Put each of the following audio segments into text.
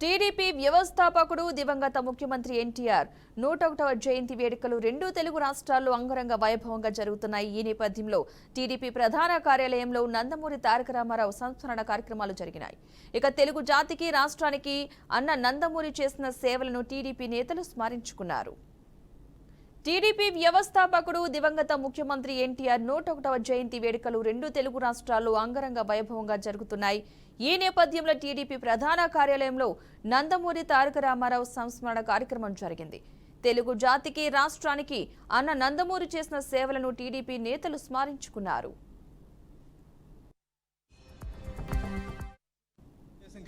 TDP వ్యవస్థాపకుడు దివంగత ముఖ్యమంత్రి ఎన్టీఆర్ 101వ జయంతి వేడుకలు రెండు తెలుగు రాష్ట్రాల్లో అంగరంగ వైభవంగా జరుగుతున్నాయి. ఈ నేపథ్యంలో టీడీపీ ప్రధాన కార్యాలయంలో నందమూరి తారక రామారావు సంస్మరణ కార్యక్రమాలు జరిగినాయి. ఇక తెలుగు జాతికి రాష్ట్రానికి అన్న నందమూరి చేసిన సేవలను టీడీపీ నేతలు స్మరించుకున్నారు. టీడీపీ వ్యవస్థాపకుడు దివంగత ముఖ్యమంత్రి ఎన్టీఆర్ 101వ జయంతి వేడుకలు రెండు తెలుగు రాష్ట్రాల్లో అంగరంగ వైభవంగా జరుగుతున్నాయి. ఈ నేపథ్యంలో టీడీపీ ప్రధాన కార్యాలయంలో నందమూరి తారక రామారావు సంస్మరణ కార్యక్రమం జరిగింది. తెలుగు జాతికి రాష్ట్రానికి అన్న నందమూరి చేసిన సేవలను టీడీపీ నేతలు స్మరించుకున్నారు.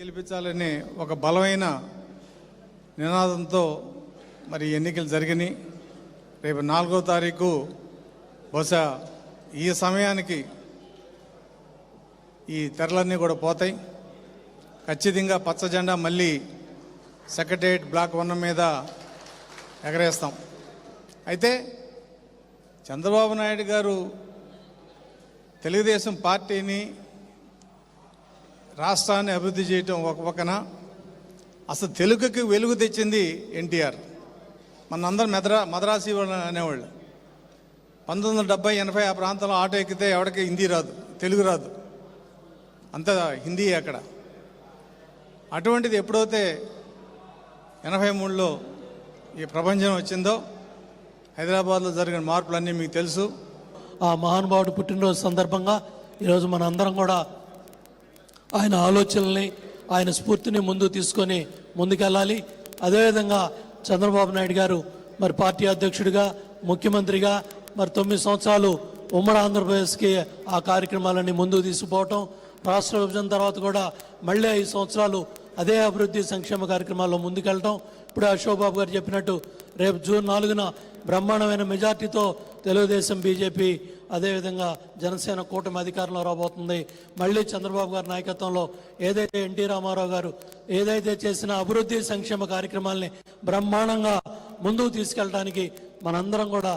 గెలిపించాలని ఒక బలమైన నినాదంతో మరి ఎన్నికలు జరిగినాయి. రేపు 4వ తారీఖు బహుశా ఈ సమయానికి ఈ తెరలన్నీ కూడా పోతాయి. ఖచ్చితంగా పచ్చ జెండా మళ్ళీ సెక్రటేరియట్ బ్లాక్ 1 మీద ఎగరేస్తాం. అయితే చంద్రబాబు నాయుడు గారు తెలుగుదేశం పార్టీని రాష్ట్రాన్ని అభివృద్ధి చేయటం ఒక పక్కన, అసలు తెలుగుకి వెలుగు తెచ్చింది ఎన్టీఆర్. మనందరం మద్రాసి అనేవాళ్ళు. 1970, 80 ఆ ప్రాంతంలో ఆటో ఎక్కితే ఎవరికి హిందీ రాదు, తెలుగు రాదు, అంతా హిందీ అక్కడ. అటువంటిది ఎప్పుడైతే 83లో ఈ ప్రపంచం వచ్చిందో, హైదరాబాద్లో జరిగిన మార్పులన్నీ మీకు తెలుసు. ఆ మహానుభావుడు పుట్టినరోజు సందర్భంగా ఈరోజు మన అందరం కూడా ఆయన ఆలోచనల్ని, ఆయన స్ఫూర్తిని ముందు తీసుకొని ముందుకెళ్ళాలి. అదేవిధంగా చంద్రబాబు నాయుడు గారు మరి పార్టీ అధ్యక్షుడిగా, ముఖ్యమంత్రిగా మరి 9 సంవత్సరాలు ఉమ్మడి ఆంధ్రప్రదేశ్కి ఆ కార్యక్రమాలన్నీ ముందుకు తీసుకుపోవటం, రాష్ట్ర విభజన తర్వాత కూడా మళ్ళీ 5 సంవత్సరాలు అదే అభివృద్ధి సంక్షేమ కార్యక్రమాల్లో ముందుకెళ్ళటం. ఇప్పుడు అశోక్ బాబు గారు చెప్పినట్టు రేపు జూన్ 4న బ్రహ్మాండమైన మెజార్టీతో తెలుగుదేశం, బీజేపీ, అదేవిధంగా జనసేన కూటమి అధికారంలో రాబోతుంది. మళ్ళీ చంద్రబాబు గారి నాయకత్వంలో ఏదైతే ఎన్టీ రామారావు గారు ఏదైతే చేసిన అభివృద్ధి సంక్షేమ కార్యక్రమాల్ని బ్రహ్మాండంగా ముందుకు తీసుకెళ్ళడానికి మనందరం కూడా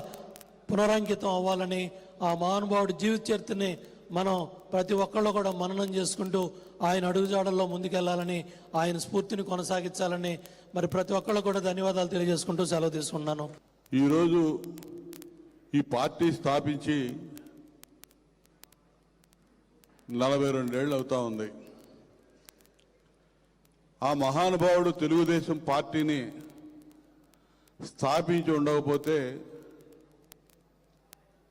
పునరంకితం అవ్వాలని, ఆ మహానుభావుడి జీవిత చరిత్రని మనం ప్రతి ఒక్కళ్ళు కూడా మననం చేసుకుంటూ ఆయన అడుగుజాడల్లో ముందుకెళ్లాలని, ఆయన స్ఫూర్తిని కొనసాగించాలని మరి ప్రతి ఒక్కళ్ళు కూడా ధన్యవాదాలు తెలియజేసుకుంటూ సెలవు తీసుకున్నాను. ఈరోజు ఈ పార్టీ స్థాపించి 42 ఏళ్ళు అవుతా ఉంది. ఆ మహానుభావుడు తెలుగుదేశం పార్టీని స్థాపించి ఉండకపోతే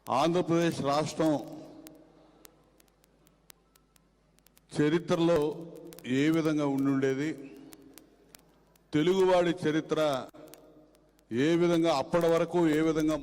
ఆంధ్రప్రదేశ్ రాష్ట్రం చరిత్రలో ఏ విధంగా ఉండుండేది, తెలుగువాడి చరిత్ర ఏ విధంగా అప్పటి వరకు ఏ విధంగా